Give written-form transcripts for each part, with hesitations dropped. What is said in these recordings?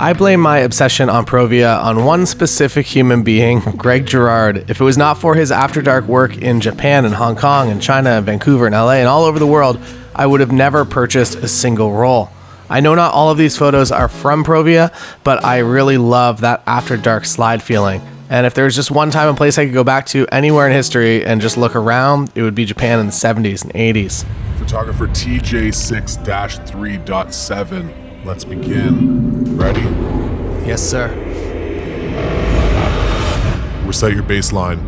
I blame my obsession on Provia on one specific human being, Greg Girard. If it was not for his After Dark work in Japan and Hong Kong and China and Vancouver and LA and all over the world, I would have never purchased a single roll. I know not all of these photos are from Provia, but I really love that After Dark slide feeling. And if there's just one time and place I could go back to anywhere in history and just look around, it would be Japan in the 70s and 80s. Photographer TJ6-3.7. Let's begin. Ready? Yes, sir. Recite your baseline.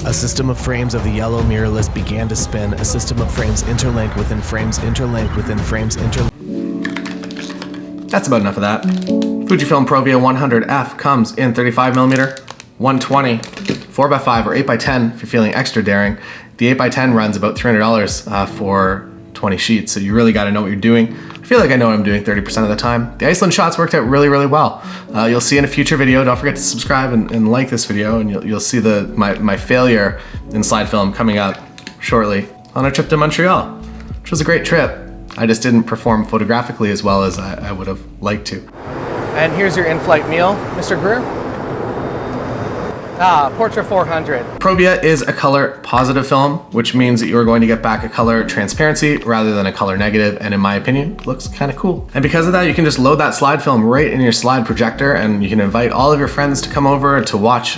A system of frames of the yellow mirrorless began to spin. A system of frames interlink within frames interlink within frames interlink. That's about enough of that. Fujifilm Provia 100F comes in 35mm, 120, 4x5 or 8x10 if you're feeling extra daring. The 8x10 runs about $300 for 20 sheets, so you really got to know what you're doing. I feel like I know what I'm doing 30% of the time. The Iceland shots worked out really, really well. You'll see in a future video. Don't forget to subscribe and like this video, and you'll see my failure in slide film coming up shortly on a trip to Montreal, which was a great trip. I just didn't perform photographically as well as I would have liked to. And here's your in-flight meal, Mr. Greer. Portra 400. Provia is a color positive film, which means that you're going to get back a color transparency rather than a color negative, and in my opinion, looks kind of cool. And because of that, you can just load that slide film right in your slide projector, and you can invite all of your friends to come over to watch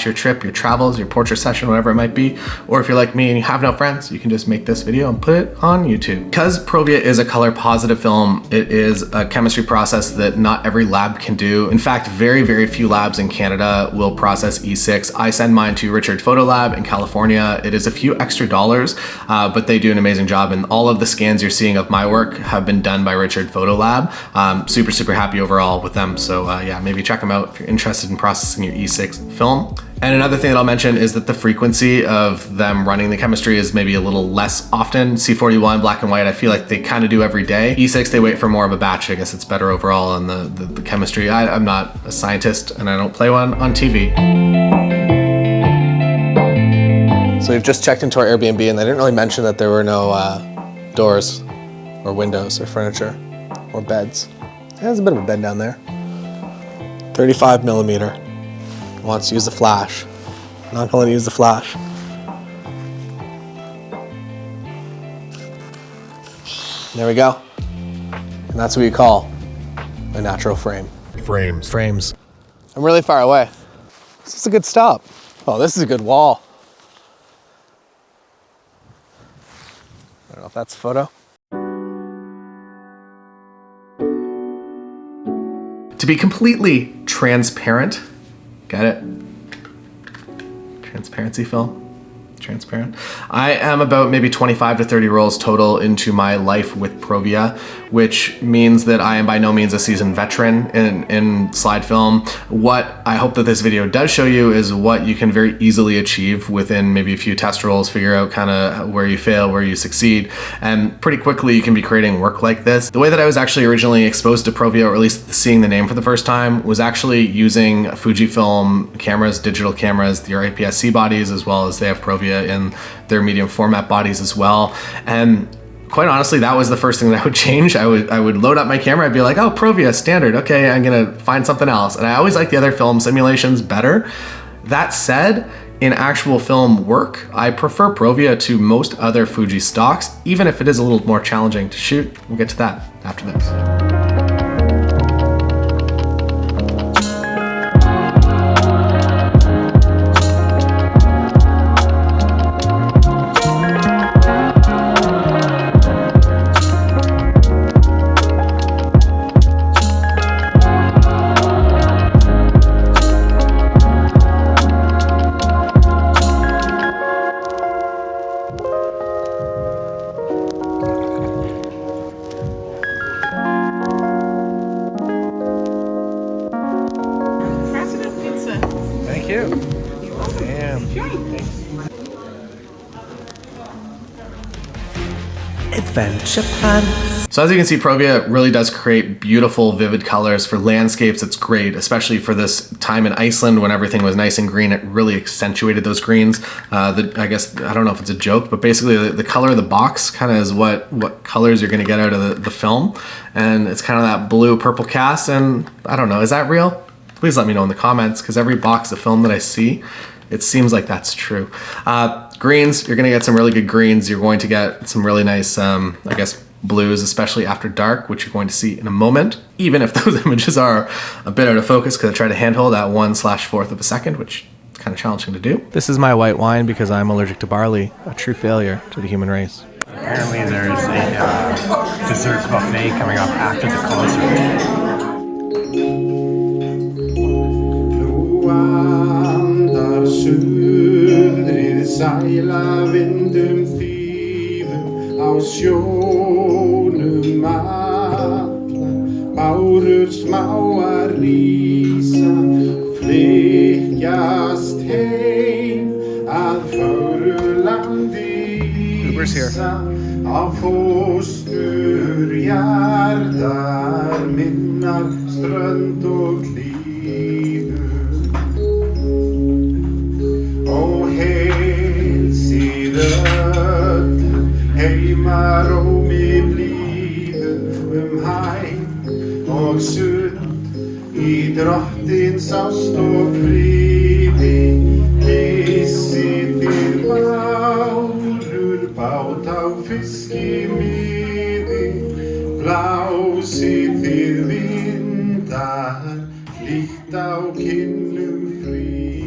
your trip, your travels, your portrait session, whatever it might be. Or if you're like me and you have no friends, you can just make this video and put it on YouTube. Because Provia is a color positive film, it is a chemistry process that not every lab can do. In fact, very, very few labs in Canada will process E6. I send mine to Richard Photo Lab in California. It is a few extra dollars, but they do an amazing job, and all of the scans you're seeing of my work have been done by Richard Photo Lab. Super, super happy overall with them. So yeah, maybe check them out if you're interested in processing your E6 film. And another thing that I'll mention is that the frequency of them running the chemistry is maybe a little less often. C41, black and white, I feel like they kind of do every day. E6, they wait for more of a batch. I guess it's better overall on the chemistry. I'm not a scientist and I don't play one on TV. So we've just checked into our Airbnb and they didn't really mention that there were no doors or windows or furniture or beds. There's a bit of a bed down there. 35mm. Wants to use the flash. Not gonna let you use the flash. There we go. And that's what you call a natural frame. Frames. I'm really far away. This is a good stop. Oh, this is a good wall. I don't know if that's a photo. To be completely transparent, got it? Transparency film. Transparent. I am about maybe 25 to 30 rolls total into my life with Provia, which means that I am by no means a seasoned veteran in slide film. What I hope that this video does show you is what you can very easily achieve within maybe a few test rolls, figure out kind of where you fail, where you succeed, and pretty quickly you can be creating work like this. The way that I was actually originally exposed to Provia, or at least seeing the name for the first time, was actually using Fujifilm cameras, digital cameras, their APS-C bodies, as well as they have Provia in their medium format bodies as well. And quite honestly, that was the first thing that I would change. I would load up my camera. I'd be like, oh, Provia standard. Okay, I'm gonna find something else. And I always like the other film simulations better. That said, in actual film work, I prefer Provia to most other Fuji stocks, even if it is a little more challenging to shoot. We'll get to that after this. Thank you. Damn. adventure pants. So as you can see, Provia really does create beautiful, vivid colors for landscapes. It's great, especially for this time in Iceland when everything was nice and green. It really accentuated those greens. I guess, I don't know if it's a joke, but basically the color of the box kind of is what colors you're gonna get out of the film. And it's kind of that blue purple cast, and I don't know, is that real? Please let me know in the comments, because every box of film that I see, it seems like that's true. Greens, you're gonna get some really good greens. You're going to get some really nice, I guess, blues, especially after dark, which you're going to see in a moment, even if those images are a bit out of focus because I tried to handhold at 1/4 of a second, which is kind of challenging to do. This is my white wine because I'm allergic to barley, a true failure to the human race. Apparently there's a dessert buffet coming up after the concert. Sæla vindum þýðum á sjónum alla, bárur smáar rísa, flykkjast heim að fögru landi vísa, á fóstur jarðar minnar strönd og hlíður. Heimarómi blíðum hæ og sund í drottins ást og friði, kissið þið bárur bát á fiskimiði, blásið þið vindar hlýtt á kinnum friði.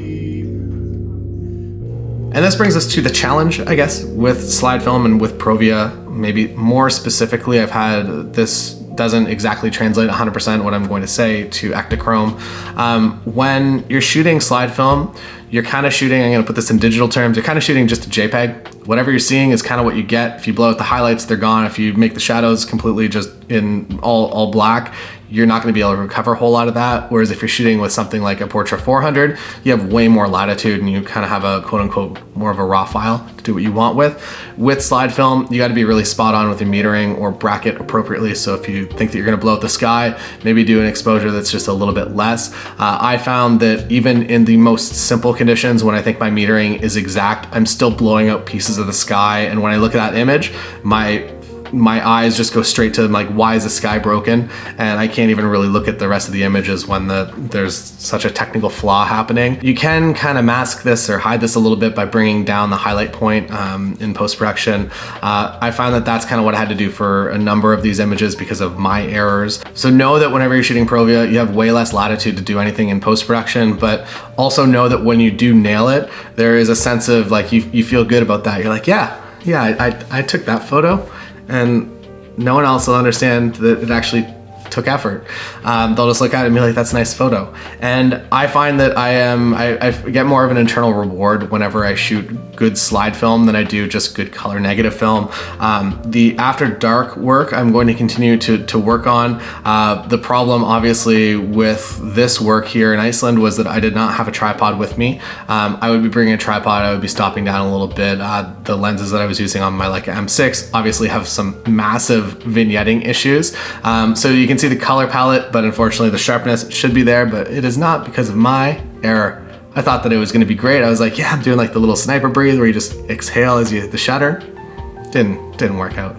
And this brings us to the challenge, I guess, with slide film and with Provia. Maybe more specifically, I've had this doesn't exactly translate 100% what I'm going to say to Ektachrome. When you're shooting slide film, you're kind of shooting, I'm gonna put this in digital terms, you're kind of shooting just a JPEG. Whatever you're seeing is kind of what you get. If you blow out the highlights, they're gone. If you make the shadows completely just in all black, you're not gonna be able to recover a whole lot of that. Whereas if you're shooting with something like a Portra 400, you have way more latitude and you kind of have a quote unquote more of a raw file to do what you want with. With slide film, you gotta be really spot on with your metering or bracket appropriately. So if you think that you're gonna blow out the sky, maybe do an exposure that's just a little bit less. I found that even in the most simple conditions, when I think my metering is exact, I'm still blowing out pieces of the sky. And when I look at that image, my eyes just go straight to like, why is the sky broken? And I can't even really look at the rest of the images when there's such a technical flaw happening. You can kind of mask this or hide this a little bit by bringing down the highlight point in post-production. I found that that's kind of what I had to do for a number of these images because of my errors. So know that whenever you're shooting Provia, you have way less latitude to do anything in post-production, but also know that when you do nail it, there is a sense of like, you feel good about that. You're like, yeah, I took that photo. And no one else will understand that it actually took effort. They'll just look at it and be like, that's a nice photo. And I find that I get more of an internal reward whenever I shoot good slide film than I do just good color negative film. The after dark work I'm going to continue to work on. The problem obviously with this work here in Iceland was that I did not have a tripod with me. I would be bringing a tripod, I would be stopping down a little bit. The lenses that I was using on my Leica M6 obviously have some massive vignetting issues. So you can see the color palette, but unfortunately the sharpness should be there, but it is not because of my error. I thought that it was gonna be great. I was like, yeah, I'm doing like the little sniper breathe where you just exhale as you hit the shutter. Didn't work out.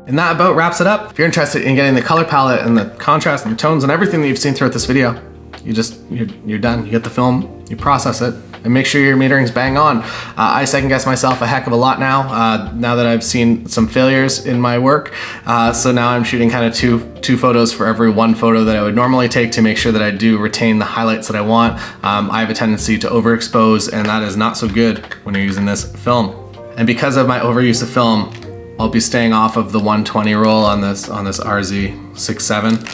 And that about wraps it up. If you're interested in getting the color palette and the contrast and the tones and everything that you've seen throughout this video, you're done. You get the film, you process it, and make sure your metering's bang on. I second guess myself a heck of a lot now, now that I've seen some failures in my work. So now I'm shooting kind of two photos for every one photo that I would normally take to make sure that I do retain the highlights that I want. I have a tendency to overexpose, and that is not so good when you're using this film. And because of my overuse of film, I'll be staying off of the 120 roll on this RZ67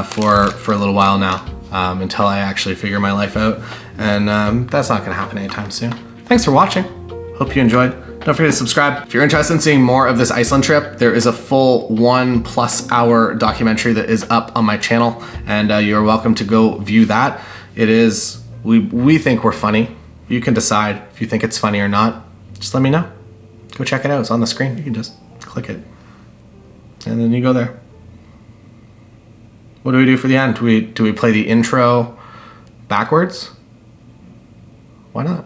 for a little while now. Until I actually figure my life out. And that's not gonna happen anytime soon. Thanks for watching. Hope you enjoyed. Don't forget to subscribe. If you're interested in seeing more of this Iceland trip, there is a full 1+ hour documentary that is up on my channel, and you're welcome to go view that. It is, we think we're funny. You can decide if you think it's funny or not. just let me know. Go check it out. It's on the screen. You can just click it. And then you go there. What do we do for the end? Do we play the intro backwards? Why not?